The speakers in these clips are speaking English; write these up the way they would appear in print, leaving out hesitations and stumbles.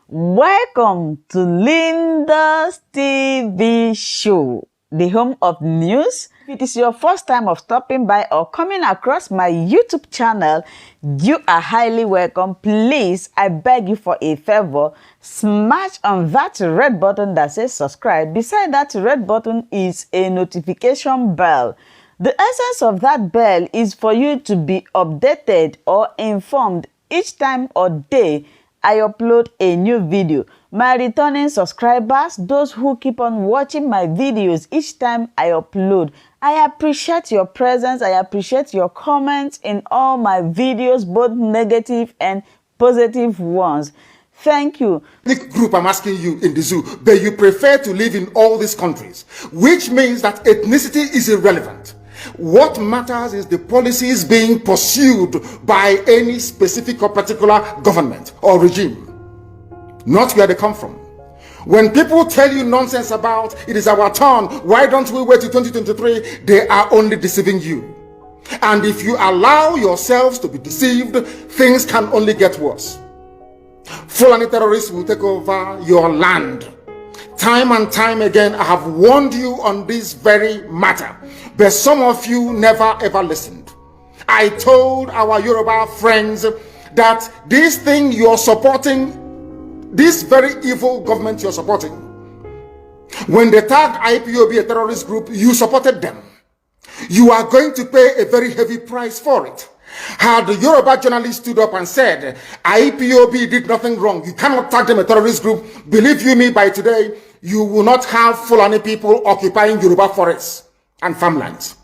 Welcome to LYNDA'S TV show, the home of news. If it is your first time of stopping by or coming across my YouTube channel, you are highly welcome. Please, I beg you for a favor, smash on that red button that says subscribe. Beside that red button is a notification bell. The essence of that bell is for you to be updated or informed each time or day I upload a new video. My returning subscribers, those who keep on watching my videos each time I upload, I appreciate your presence. I appreciate your comments in all my videos, both negative and positive ones. Thank you. The group I'm asking you in the zoo, but you prefer to live in all these countries, which means that ethnicity is irrelevant. What matters is the policies being pursued by any specific or particular government or regime, not where they come from. When people tell you nonsense about it is our turn, why don't we wait till 2023, they are only deceiving you. And if you allow yourselves to be deceived, things can only get worse. Fulani terrorists will take over your land. Time and time again, I have warned you on this very matter, but some of you never ever listened. I told our Yoruba friends that this thing you're supporting, this very evil government you're supporting, when they tagged IPOB a terrorist group, you supported them. You are going to pay a very heavy price for it. Had the Yoruba journalist stood up and said, IPOB did nothing wrong, you cannot tag them a terrorist group, believe you me, by today, you will not have Fulani people occupying Yoruba forests and farmlands.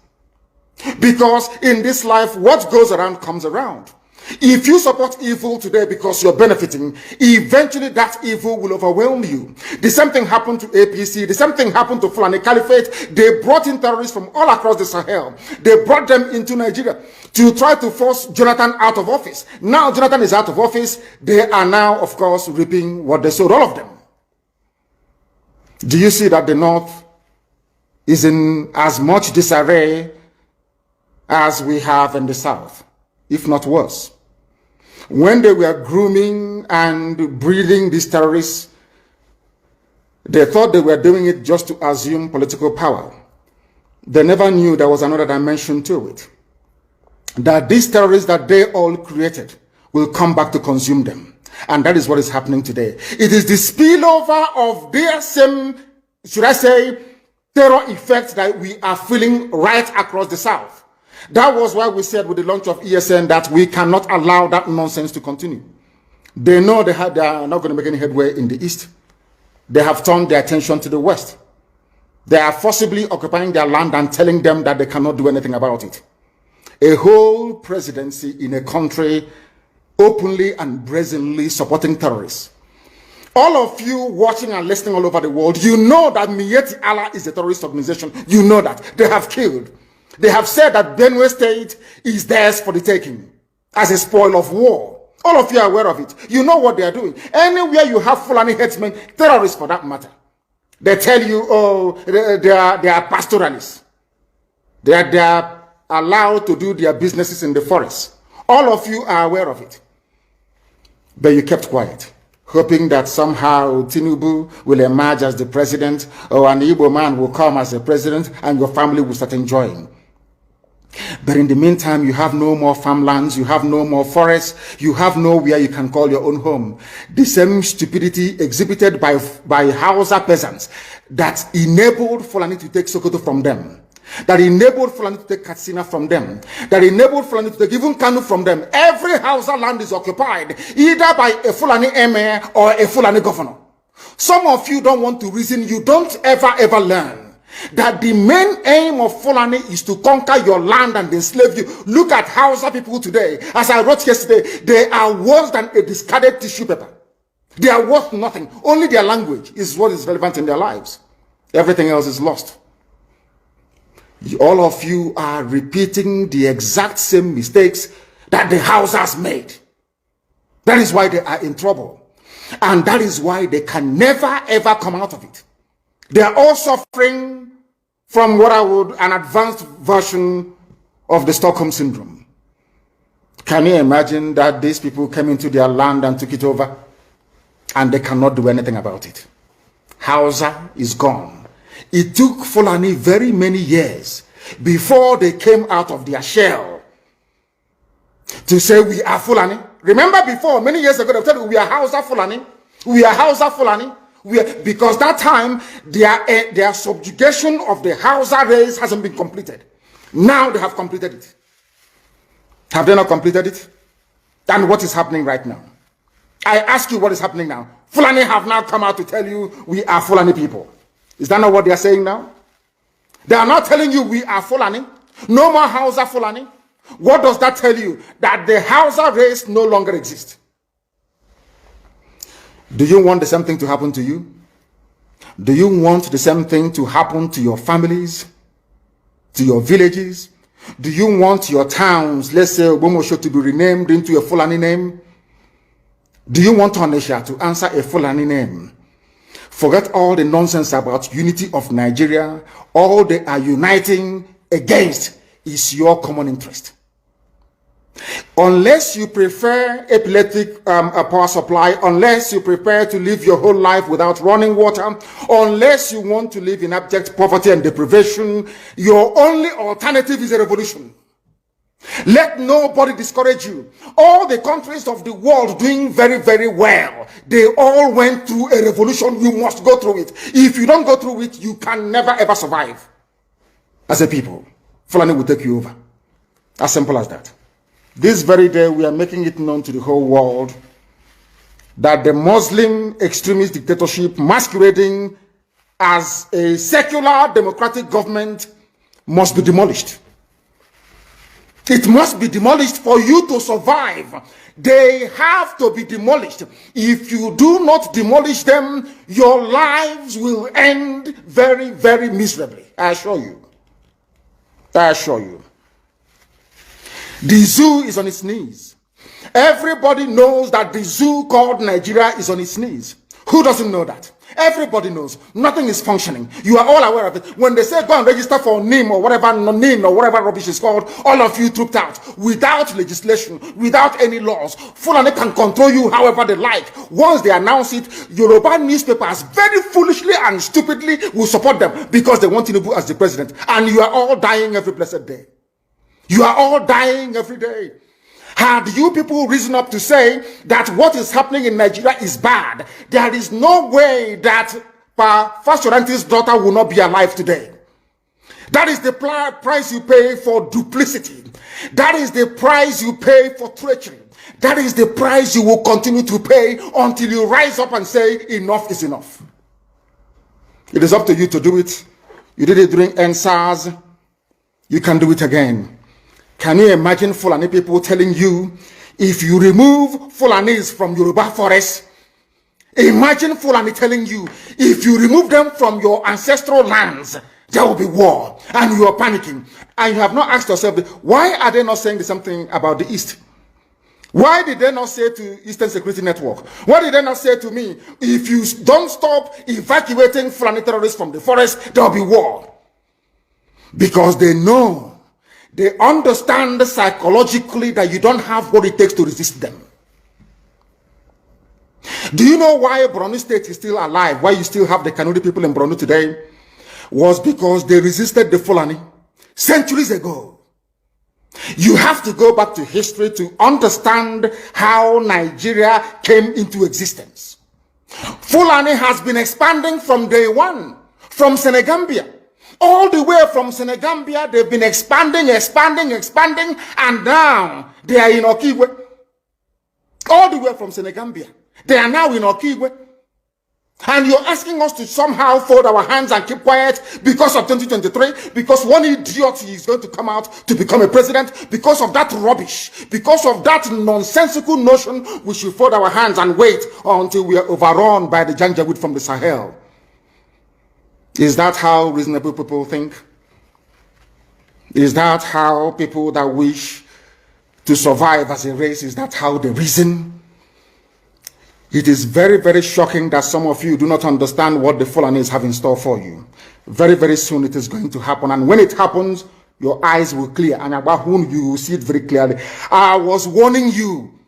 Because in this life, what goes around comes around. If you support evil today because you're benefiting, eventually that evil will overwhelm you. The same thing happened to APC. The same thing happened to Fulani Caliphate. They brought in terrorists from all across the Sahel. They brought them into Nigeria to try to force Jonathan out of office. Now Jonathan is out of office. They are now, of course, reaping what they sowed, all of them. Do you see that the North is in as much disarray as we have in the South, if not worse? When they were grooming and breeding these terrorists, they thought they were doing it just to assume political power. They never knew there was another dimension to it. That these terrorists that they all created will come back to consume them. And that is what is happening today. It is the spillover of their same, should I say, terror effect that we are feeling right across the South. That was why we said with the launch of ESN that we cannot allow that nonsense to continue. They know they are not going to make any headway in the East. They have turned their attention to the West. They are forcibly occupying their land and telling them that they cannot do anything about it. A whole presidency in a country openly and brazenly supporting terrorists. All of you watching and listening all over the world, you know that Miyetti Allah is a terrorist organization. You know that. They have killed. They have said that Benue State is theirs for the taking as a spoil of war. All of you are aware of it. You know what they are doing. Anywhere you have Fulani headsmen, terrorists for that matter, they tell you, oh, they are pastoralists. They are allowed to do their businesses in the forest. All of you are aware of it. But you kept quiet, hoping that somehow Tinubu will emerge as the president, or an Igbo man will come as the president, and your family will start enjoying. But in the meantime, you have no more farmlands, you have no more forests, you have nowhere you can call your own home. The same stupidity exhibited by Hausa peasants that enabled Fulani to take Sokoto from them, that enabled Fulani to take Katsina from them, that enabled Fulani to take even Kanu from them. Every Hausa land is occupied either by a Fulani emir or a Fulani governor. Some of you don't want to reason. You don't ever learn that the main aim of Fulani is to conquer your land and enslave you. Look at Hausa people today. As I wrote yesterday, they are worse than a discarded tissue paper. They are worth nothing. Only their language is what is relevant in their lives. Everything else is lost. All of you are repeating the exact same mistakes that the Hausas made. That is why they are in trouble. And that is why they can never ever come out of it. They are all suffering from what I would, an advanced version of the Stockholm Syndrome. Can you imagine that these people came into their land and took it over? and they cannot do anything about it. Hausa is gone. It took Fulani very many years before they came out of their shell to say we are Fulani. Remember before, many years ago, they said we are Hausa Fulani. We are Hausa Fulani. Because that time, their subjugation of the Hausa race hasn't been completed. Now they have completed it. Have they not completed it? And what is happening right now? I ask you, what is happening now? Fulani have now come out to tell you we are Fulani people. Is that not what they are saying now? They are not telling you we are Fulani. No more Hausa Fulani. What does that tell you? That the Hausa race no longer exists. Do you want the same thing to happen to you? Do you want the same thing to happen to your families, to your villages? Do you want your towns, let's say Obomosho, to be renamed into a Fulani name? Do you want Onisha to answer a Fulani name? Forget all the nonsense about unity of Nigeria. All they are uniting against is your common interest. Unless you prefer epileptic power supply, unless you prepare to live your whole life without running water, unless you want to live in abject poverty and deprivation, your only alternative is a revolution. Let nobody discourage you. All the countries of the world doing very, very well, they all went through a revolution. You must go through it. If you don't go through it, you can never ever survive as a people. Fulani will take you over. As simple as that. This very day, we are making it known to the whole world that the Muslim extremist dictatorship masquerading as a secular democratic government must be demolished. It must be demolished for you to survive. They have to be demolished. If you do not demolish them, your lives will end very, very miserably. I assure you. I assure you. The zoo is on its knees. Everybody knows that the zoo called Nigeria is on its knees. Who doesn't know that? Everybody knows. Nothing is functioning. You are all aware of it. When they say go and register for NIM or whatever, NIN or whatever rubbish is called, all of you trooped out without legislation, without any laws. Fulani can control you however they like. Once they announce it, Yoruba newspapers very foolishly and stupidly will support them because they want Tinubu as the president. And you are all dying every blessed day. You are all dying every day. Had you people risen up to say that what is happening in Nigeria is bad, there is no way that Fashoranti's daughter will not be alive today. That is the price you pay for duplicity. That is the price you pay for treachery. That is the price you will continue to pay until you rise up and say enough is enough. It is up to you to do it. You did it during NSAS. You can do it again. Can you imagine Fulani people telling you, if you remove Fulanis from Yoruba forest, imagine Fulani telling you, if you remove them from your ancestral lands, there will be war, and you are panicking. And you have not asked yourself, why are they not saying the same thing about the East? Why did they not say to Eastern Security Network? Why did they not say to me, if you don't stop evacuating Fulani terrorists from the forest, there will be war? Because they know. They understand psychologically that you don't have what it takes to resist them. Do you know why Borno State is still alive? Why you still have the Kanuri people in Borno today? Was because they resisted the Fulani centuries ago. You have to go back to history to understand how Nigeria came into existence. Fulani has been expanding from day one, from Senegambia. All the way from Senegambia, they've been expanding, and now they are in Okigwe. All the way from Senegambia. They are now in Okigwe. And you're asking us to somehow fold our hands and keep quiet because of 2023, because one idiot is going to come out to become a president, because of that rubbish, because of that nonsensical notion, we should fold our hands and wait until we are overrun by the Janjaweed from the Sahel. Is that how reasonable people think? Is that how people that wish to survive as a race, is that how they reason? It is very, very shocking that some of you do not understand what the Fulanis have in store for you. Very, very soon it is going to happen. And when it happens, your eyes will clear. And about whom you will see it very clearly. I was warning you.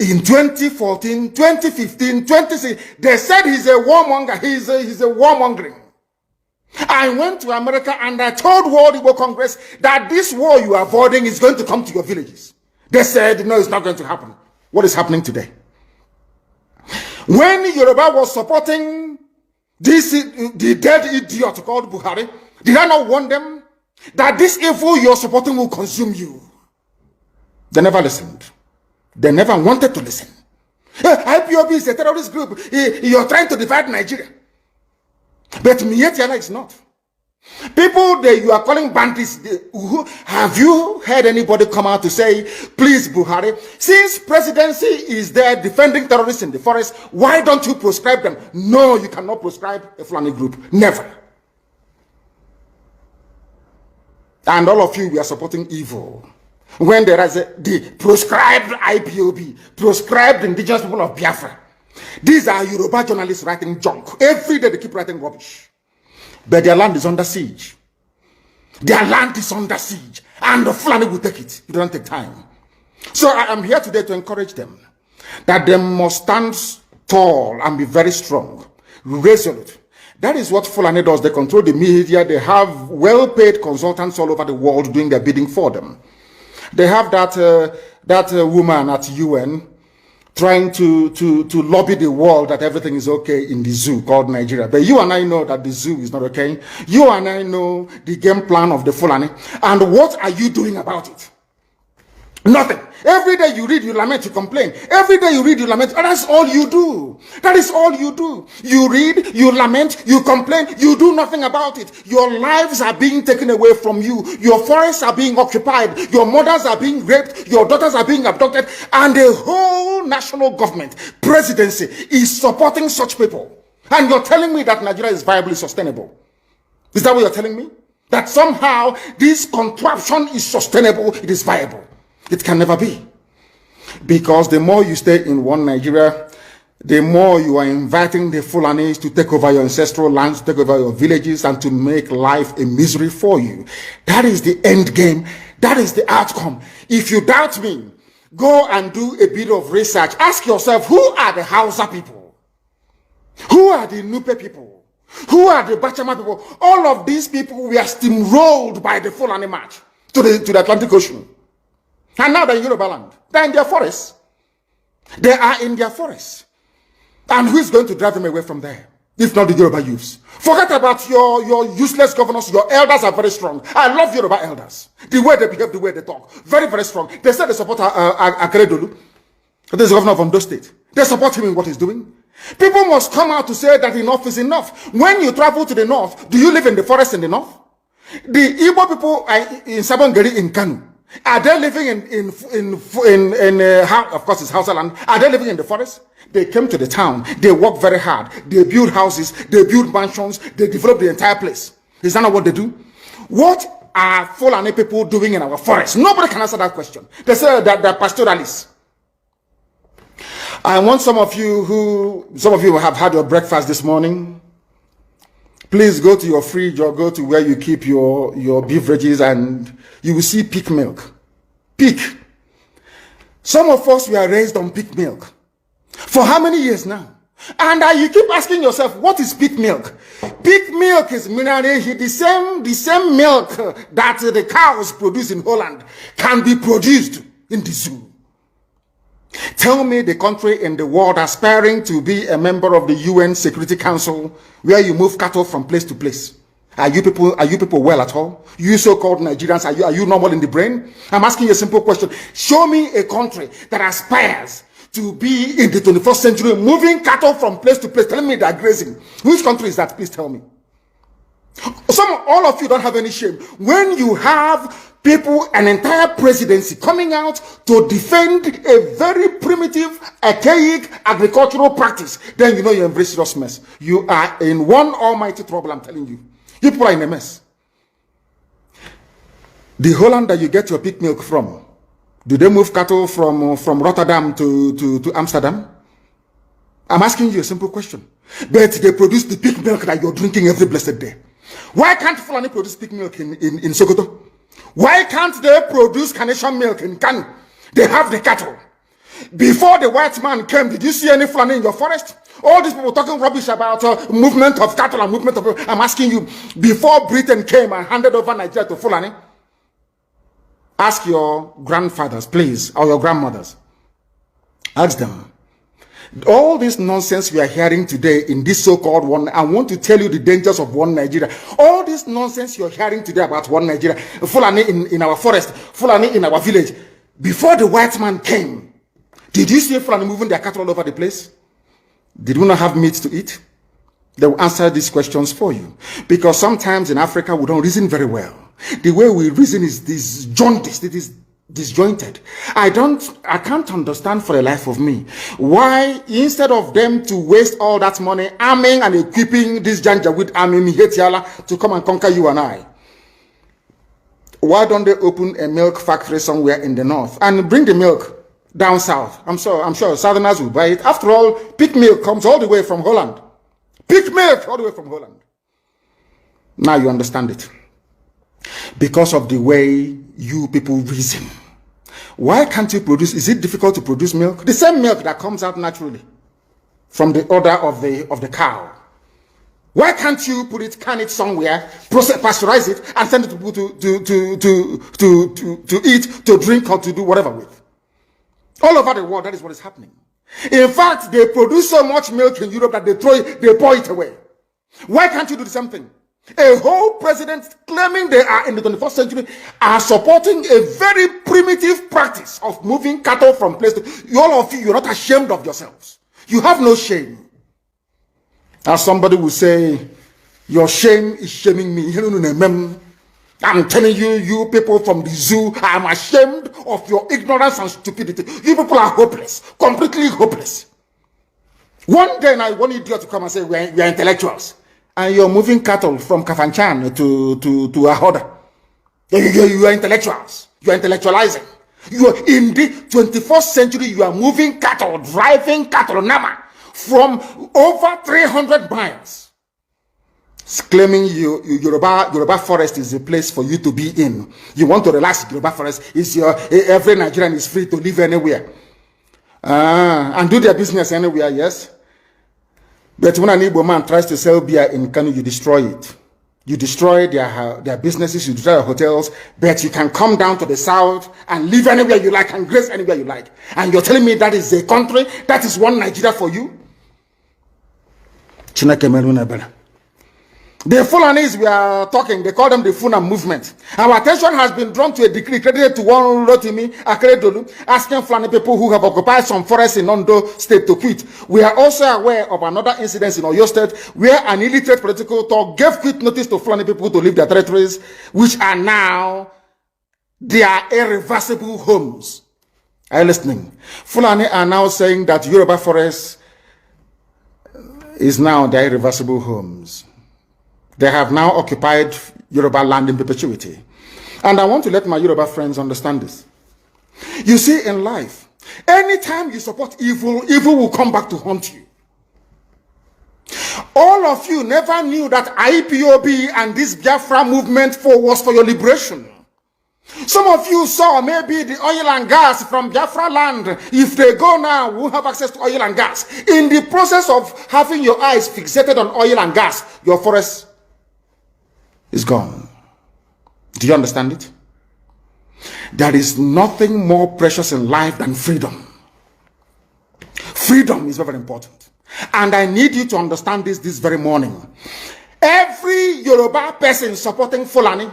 In 2014, 2015, 2016, they said he's a warmonger. He's a warmongering. I went to America and I told World Igbo Congress that this war you are avoiding is going to come to your villages. They said, no, it's not going to happen. What is happening today? When Yoruba was supporting the dead idiot called Buhari, did I not warn them that this evil you're supporting will consume you? They never listened. They never wanted to listen. IPOB is a terrorist group. You're trying to divide Nigeria. But Mietiala is not. People that you are calling bandits, have you heard anybody come out to say, please Buhari, since presidency is there defending terrorists in the forest, why don't you proscribe them? No, you cannot proscribe a Fulani group. Never. And all of you, we are supporting evil. When there is the proscribed IPOB, proscribed indigenous people of Biafra. These are Yoruba journalists writing junk. Every day they keep writing rubbish. But their land is under siege. Their land is under siege. And the Fulani will take it. It doesn't take time. So I am here today to encourage them that they must stand tall and be very strong, resolute. That is what Fulani does. They control the media. They have well-paid consultants all over the world doing their bidding for them. They have that woman at UN trying to lobby the world that everything is okay in the zoo called Nigeria. But you and I know that the zoo is not okay. You and I know the game plan of the Fulani. And what are you doing about it? Nothing. Every day you read, you lament, you complain. Every day you read, you lament. And that's all you do. That is all you do. You read, you lament, you complain, you do nothing about it. Your lives are being taken away from you. Your forests are being occupied. Your mothers are being raped. Your daughters are being abducted. And the whole national government, presidency, is supporting such people. And you're telling me that Nigeria is viably sustainable. Is that what you're telling me? That somehow this contraption is sustainable, it is viable. It can never be. Because the more you stay in one Nigeria, the more you are inviting the Fulanis to take over your ancestral lands, to take over your villages, and to make life a misery for you. That is the end game. That is the outcome. If you doubt me, go and do a bit of research. Ask yourself, who are the Hausa people? Who are the Nupe people? Who are the Bachama people? All of these people were steamrolled by the Fulani march to the Atlantic Ocean. And now they're in Yoruba land. They're in their forests. They are in their forests. And who is going to drive them away from there? If not the Yoruba youths. Forget about your useless governors. Your elders are very strong. I love Yoruba elders. The way they behave, the way they talk. Very, very strong. They said they support Akeredolu. This is the governor of Ondo State. They support him in what he's doing. People must come out to say that enough is enough. When you travel to the north, do you live in the forest in the north? The Igbo people are in Sabongeri in Kanu. Are they living of course it's Hausa land? Are they living in the forest? They came to the town. They work very hard. They build houses. They build mansions. They develop the entire place. Is that not what they do? What are Fulani people doing in our forest? Nobody can answer that question. They say that they're pastoralists. I want some of you have had your breakfast this morning. Please go to your fridge or go to where you keep your beverages and you will see pig milk. Pig. Some of us were raised on pig milk. For how many years now? And you keep asking yourself, what is pig milk? Pig milk is mineral. The same milk that the cows produce in Holland can be produced in the zoo. Tell me the country in the world aspiring to be a member of the UN Security Council where you move cattle from place to place. Are you people well at all? You so-called Nigerians, are you normal in the brain? I'm asking you a simple question. Show me a country that aspires to be in the 21st century moving cattle from place to place. Telling me they're grazing. Which country is that? Please tell me. All of you don't have any shame. When you have people, an entire presidency coming out to defend a very primitive, archaic agricultural practice, then you know you're in very serious mess. You are in one almighty trouble, I'm telling you. You people are in a mess. The Holland that you get your pig milk from, do they move cattle from Rotterdam to Amsterdam? I'm asking you a simple question. But they produce the pig milk that you're drinking every blessed day. Why can't Fulani produce pig milk in Sokoto? Why can't they produce carnation milk in Kanu? They have the cattle. Before the white man came, did you see any Fulani in your forest? All these people talking rubbish about movement of cattle and movement of... I'm asking you, before Britain came and handed over Nigeria to Fulani, ask your grandfathers, please, or your grandmothers. Ask them. All this nonsense we are hearing today in this so-called one, I want to tell you the dangers of one Nigeria. All this nonsense you're hearing today about one Nigeria, Fulani in our forest, Fulani in our village. Before the white man came, did you see Fulani moving their cattle all over the place? Did we not have meat to eat? They will answer these questions for you. Because sometimes in Africa, we don't reason very well. The way we reason is disjointed. It is disjointed. I can't understand for the life of me why, instead of them to waste all that money arming and equipping this Janjaweed army Mihetiala to come and conquer you and I, why don't they open a milk factory somewhere in the north and bring the milk down south? I'm sure Southerners will buy it. After all, pig milk comes all the way from Holland. Pig milk all the way from Holland. Now you understand it. Because of the way you people reason. Why can't you produce? Is it difficult to produce milk? The same milk that comes out naturally from the udder of the cow. Why can't you can it somewhere, pasteurize it, and send it to people to eat, to drink, or to do whatever with? All over the world, that is what is happening. In fact, they produce so much milk in Europe that they pour it away. Why can't you do the same thing? A whole president claiming they are in the 21st century are supporting a very primitive practice of moving cattle from place to... All of you, you're not ashamed of yourselves. You have no shame. As somebody will say, your shame is shaming me. I'm telling you, you people from the zoo, I'm ashamed of your ignorance and stupidity. You people are hopeless, completely hopeless. One day now, one idiot to come and say, we are intellectuals. And you're moving cattle from Kafanchan to Ahoda. You are intellectuals. You are intellectualizing. You are in the 21st century, you are moving cattle, driving cattle, Nama, from over 300 miles. It's claiming Yoruba forest is a place for you to be in. You want to relax, Yoruba forest is every Nigerian is free to live anywhere. And do their business anywhere, yes. But when an Igbo man tries to sell beer in Kanu, you destroy it. You destroy their businesses, you destroy their hotels, but you can come down to the south and live anywhere you like and graze anywhere you like. And you're telling me that is a country, that is one Nigeria for you? The Fulanis we are talking, they call them the Funa movement. Our attention has been drawn to a decree credited to one Rotimi Akeredolu, asking Fulani people who have occupied some forests in Ondo State to quit. We are also aware of another incident in Oyo State where an illiterate political talk gave quit notice to Fulani people to leave their territories, which are now their irreversible homes. Are you listening? Fulani are now saying that Yoruba forest is now their irreversible homes. They have now occupied Yoruba land in perpetuity. And I want to let my Yoruba friends understand this. You see, in life, anytime you support evil, evil will come back to haunt you. All of you never knew that IPOB and this Biafra movement was for your liberation. Some of you saw maybe the oil and gas from Biafra land. If they go now, we won't have access to oil and gas. In the process of having your eyes fixated on oil and gas, your forest is gone. Do you understand it? There is nothing more precious in life than freedom. Freedom is very important. And I need you to understand this very morning. Every Yoruba person supporting Fulani,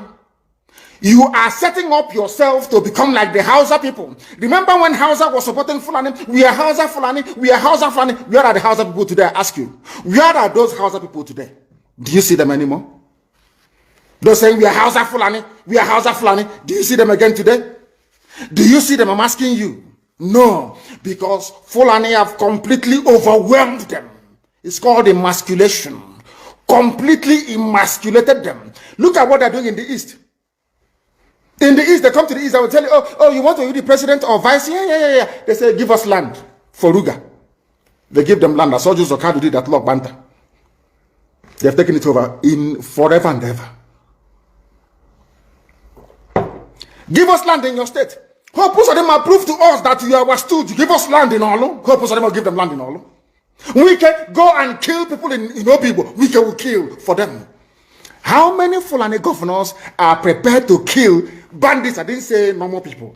you are setting up yourself to become like the Hausa people. Remember when Hausa was supporting Fulani? We are Hausa Fulani, we are Hausa Fulani. Where are the Hausa people today? I ask you. Where are those Hausa people today? Do you see them anymore? They're saying we are Hausa Fulani, we are Hausa Fulani. Do you see them again today? Do you see them? I'm asking you. No, because Fulani have completely overwhelmed them. It's called emasculation. Completely emasculated them. Look at what they're doing in the East. In the East, they come to the East, I will tell you, oh, you want to be the president or vice? Yeah. They say, give us land for Ruga. They give them land. SH0CKER did that law, Banta. They have taken it over in forever and ever. Give us land in your state. Hope Usadema prove to us that you are stood to give us land in Olo. Hope Usadema give them land in Olo. We can go and kill people in Obibo. We can kill for them. How many Fulani governors are prepared to kill bandits? I didn't say normal people.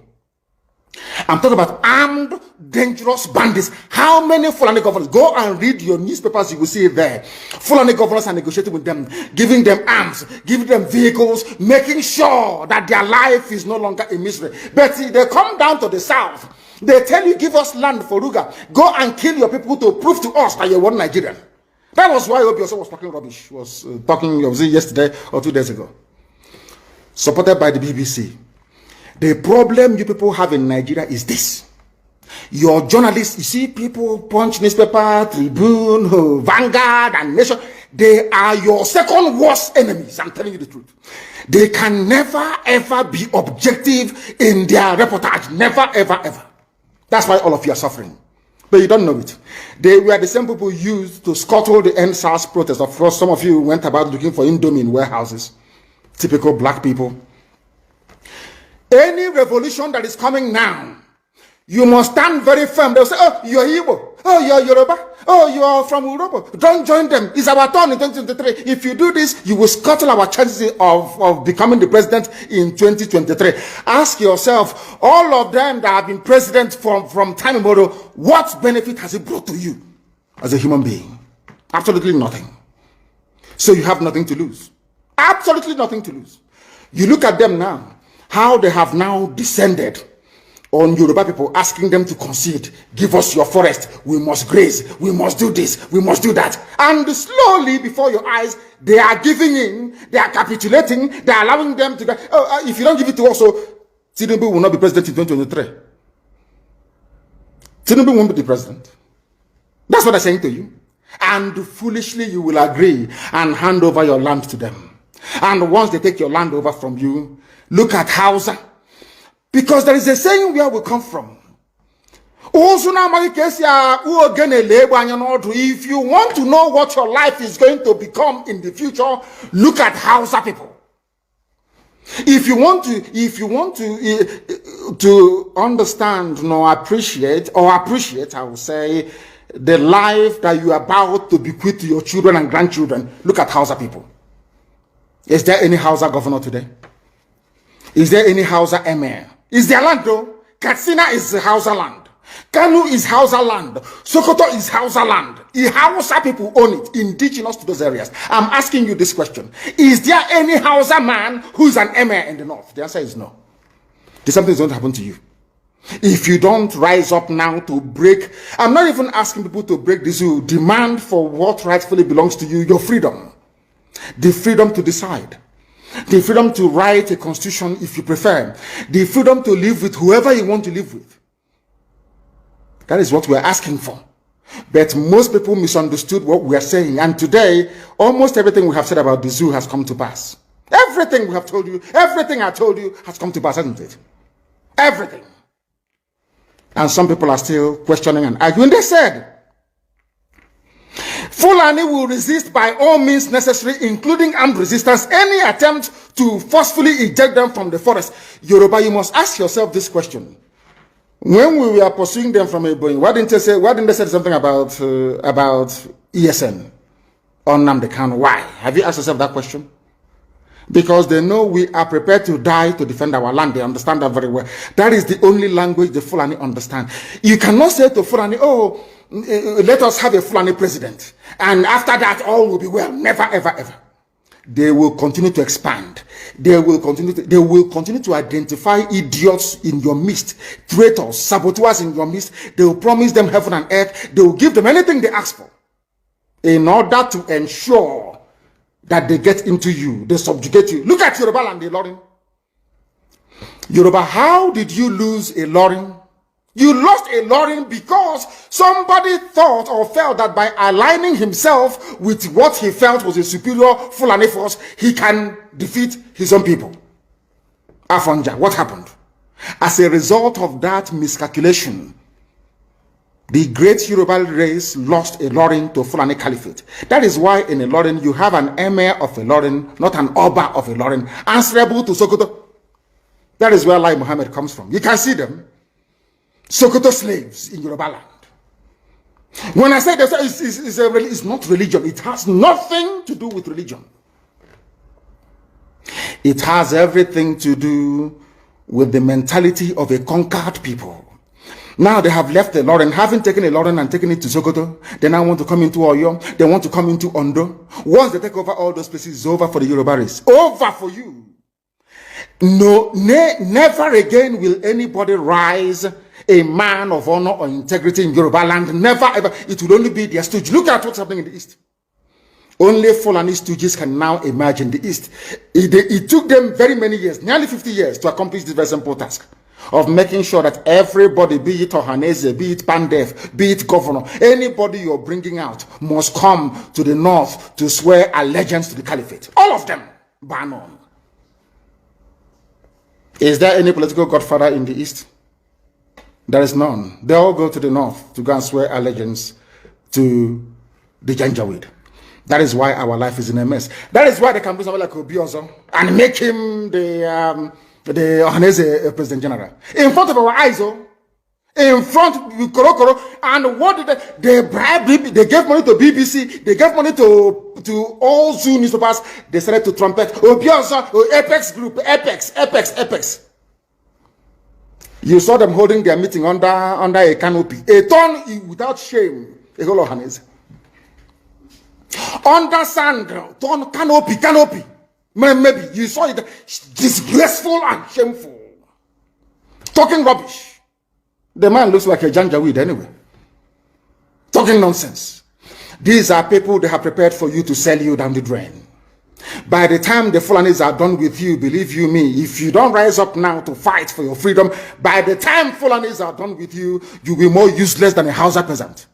I'm talking about armed, dangerous bandits. How many Fulani governors? Go and read your newspapers, you will see it there. Fulani governors are negotiating with them, giving them arms, giving them vehicles, making sure that their life is no longer a misery. But they come down to the south. They tell you, give us land for Ruga. Go and kill your people to prove to us that you're one Nigerian. That was why Obioso was talking rubbish. Was talking yesterday or 2 days ago. Supported by the BBC. The problem you people have in Nigeria is this. Your journalists, you see people, Punch newspaper, Tribune, Vanguard, and Nation, they are your second worst enemies. I'm telling you the truth. They can never ever be objective in their reportage. Never ever ever. That's why all of you are suffering. But you don't know it. They were the same people used to scuttle the NSAS protest. Of course, some of you went about looking for Indomie in warehouses. Typical black people. Any revolution that is coming now, you must stand very firm. They'll say, oh, you're Igbo. Oh, you're Yoruba. Oh, you are from Europe. Don't join them. It's our turn in 2023. If you do this, you will scuttle our chances of becoming the president in 2023. Ask yourself, all of them that have been president from time immemorial, what benefit has it brought to you as a human being? Absolutely nothing. So you have nothing to lose. Absolutely nothing to lose. You look at them now. How they have now descended on Yoruba people, asking them to concede, give us your forest, we must graze, we must do this, we must do that. And slowly before your eyes, they are giving in, they are capitulating, they are allowing them to, if you don't give it to us, so Tinubu will not be president in 2023. Tinubu won't be the president. That's what I'm saying to you. And foolishly you will agree and hand over your land to them. And once they take your land over from you, look at Hausa. Because there is a saying where we come from. If you want to know what your life is going to become in the future, look at Hausa people. If you want to understand or appreciate, I will say, the life that you are about to bequeath to your children and grandchildren, look at Hausa people. Is there any Hausa governor today? Is there any Hausa emir? Is there land though? Katsina is Hausa land. Kanu is Hausa land. Sokoto is Hausa land. Hausa people own it, indigenous to those areas. I'm asking you this question. Is there any Hausa man who's an emir in the north? The answer is no. Something's going to happen to you. If you don't rise up now to break, I'm not even asking people to break the zoo. Demand for what rightfully belongs to you, your freedom. The freedom to decide. The freedom to write a constitution if you prefer. The freedom to live with whoever you want to live with. That is what we're asking for. But most people misunderstood what we are saying. And today, almost everything we have said about the zoo has come to pass. Everything we have told you, everything I told you has come to pass, hasn't it? Everything. And some people are still questioning and arguing. They said, Fulani will resist by all means necessary, including armed resistance, any attempt to forcefully eject them from the forest. Yoruba, you must ask yourself this question. When we were pursuing them from Ebonyi, why didn't they say something about ESN or Nnamdi Kanu? Why? Have you asked yourself that question? Because they know we are prepared to die to defend our land. They understand that very well. That is the only language the Fulani understand. You cannot say to Fulani, oh, let us have a Fulani president, and after that all will be well. Never, ever, ever. They will continue to expand. They will continue to identify idiots in your midst, traitors, saboteurs in your midst. They will promise them heaven and earth. They will give them anything they ask for in order to ensure that they get into you, they subjugate you. Look at Yoruba and the Ilorin. Yoruba, how did you lose a Ilorin? You lost a Ilorin because somebody thought or felt that by aligning himself with what he felt was a superior Fulani force, he can defeat his own people. Afonja, what happened? As a result of that miscalculation, the great Yoruba race lost a Ilorin to Fulani Caliphate. That is why in a Ilorin you have an emir of a Ilorin, not an Oba of a Ilorin, answerable to Sokoto. That is where Lai Mohammed comes from. You can see them. Sokoto slaves in Yoruba land. When I say that, it's not religion. It has nothing to do with religion. It has everything to do with the mentality of a conquered people. Now they have left the Lauren, having taken a Lauren and taken it to Sokoto. They now want to come into Oyo. They want to come into Ondo. Once they take over all those places, it's over for the Yoruba race. Over for you. No, never again will anybody rise a man of honor or integrity in Yoruba land. Never ever. It will only be their stooge. Look at what's happening in the East. Only Fulani stooges can now emerge in the East. It took them very many years, nearly 50 years, to accomplish this very simple task of making sure that everybody, be it Ohanese, be it Pandef, be it governor, anybody you're bringing out must come to the north to swear allegiance to the caliphate. All of them, bar none. Is there any political godfather in the East? There is none. They all go to the north to go and swear allegiance to the Janjaweed. That is why our life is in a mess. That is why they can bring somebody like Obiozo and make him the Ohanese President General. In front of our eyes, in front of Koro. And what did they bribe? They gave money to BBC. They gave money to all Zoo newspapers. They started to trumpet Obiozo, Apex Group, Apex. You saw them holding their meeting under a canopy. A ton without shame. A whole Ohanese. Under sand, ton canopy. Maybe you saw it disgraceful and shameful. Talking rubbish. The man looks like a Janjaweed anyway. Talking nonsense. These are people they have prepared for you to sell you down the drain. By the time the Fulanis are done with you, believe you me, if you don't rise up now to fight for your freedom, by the time Fulanis are done with you, you'll be more useless than a Hausa peasant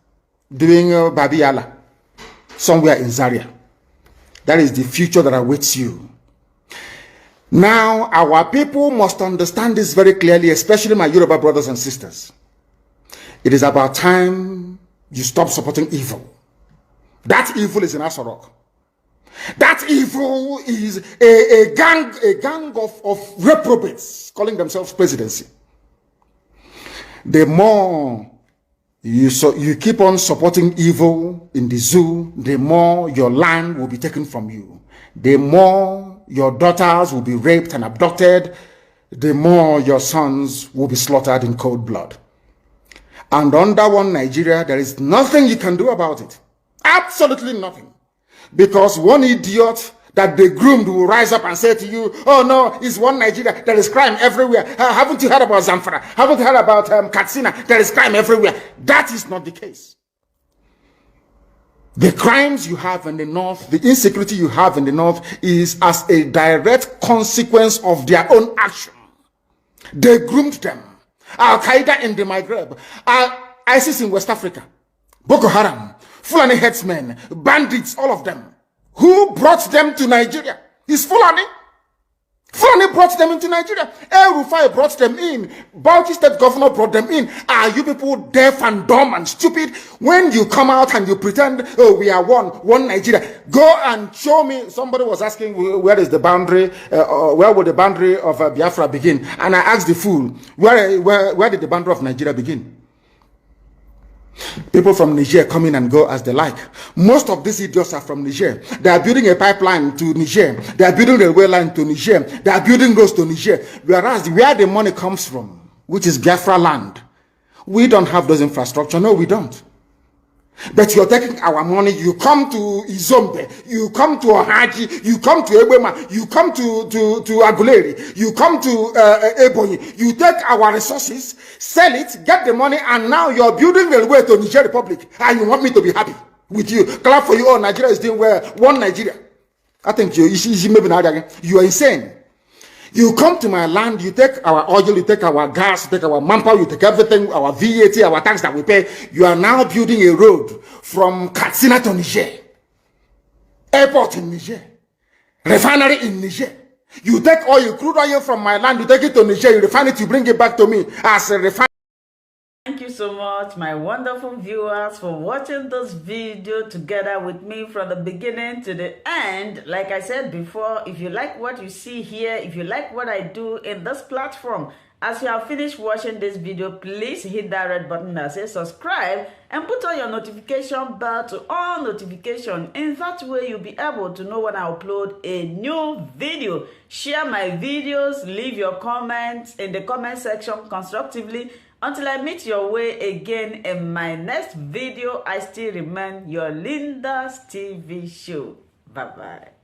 doing Babi Allah somewhere in Zaria. That is the future that awaits you. Now, our people must understand this very clearly, especially my Yoruba brothers and sisters. It is about time you stop supporting evil. That evil is in Asorok. That evil is a gang of reprobates calling themselves presidency. The more you keep on supporting evil in the zoo, the more your land will be taken from you. The more your daughters will be raped and abducted, the more your sons will be slaughtered in cold blood. And under one Nigeria, there is nothing you can do about it. Absolutely nothing. Because one idiot that they groomed will rise up and say to you, oh no, it's one Nigeria, there is crime everywhere. Haven't you heard about Zamfara? Haven't you heard about Katsina? There is crime everywhere. That is not the case. The crimes you have in the north, the insecurity you have in the north is as a direct consequence of their own action. They groomed them. Al-Qaeda in the Maghreb, ISIS in West Africa, Boko Haram, Fulani headsmen, bandits, all of them. Who brought them to Nigeria? It's Fulani. Fulani brought them into Nigeria. El Rufai brought them in. Bauchi State Governor brought them in. Are you people deaf and dumb and stupid? When you come out and you pretend, oh, we are one Nigeria, go and show me. Somebody was asking, where is the boundary, where would the boundary of Biafra begin? And I asked the fool, where did the boundary of Nigeria begin? People from Niger come in and go as they like. Most of these idiots are from Niger. They are building a pipeline to Niger. They are building a railway line to Niger. They are building roads to Niger. Whereas where the money comes from, which is Biafra land, we don't have those infrastructure. No, we don't. But you're taking our money. You come to Izombe, you come to Ohaji, you come to Ebema, you come to Aguleri, you come to Ebonyi. You take our resources, sell it, get the money, and now you're building a way to Niger Republic. And you want me to be happy with you? Clap for you. Oh, Nigeria is doing well. One Nigeria. I think you are insane. You come to my land, you take our oil, you take our gas, you take our manpower, you take everything, our VAT, our tax that we pay. You are now building a road from Katsina to Niger. Airport in Niger. Refinery in Niger. You take oil, crude oil from my land, you take it to Niger, you refine it, you bring it back to me as a refinery. Thank you so so much, my wonderful viewers, for watching this video together with me from the beginning to the end. Like I said before, if you like what you see here, if you like what I do in this platform, as you have finished watching this video, please hit that red button that says subscribe and put on your notification bell to all notification. In that way, you'll be able to know when I upload a new video. Share my videos, leave your comments in the comment section constructively. Until I meet your way again in my next video, I still remain your Linda's TV show. Bye-bye.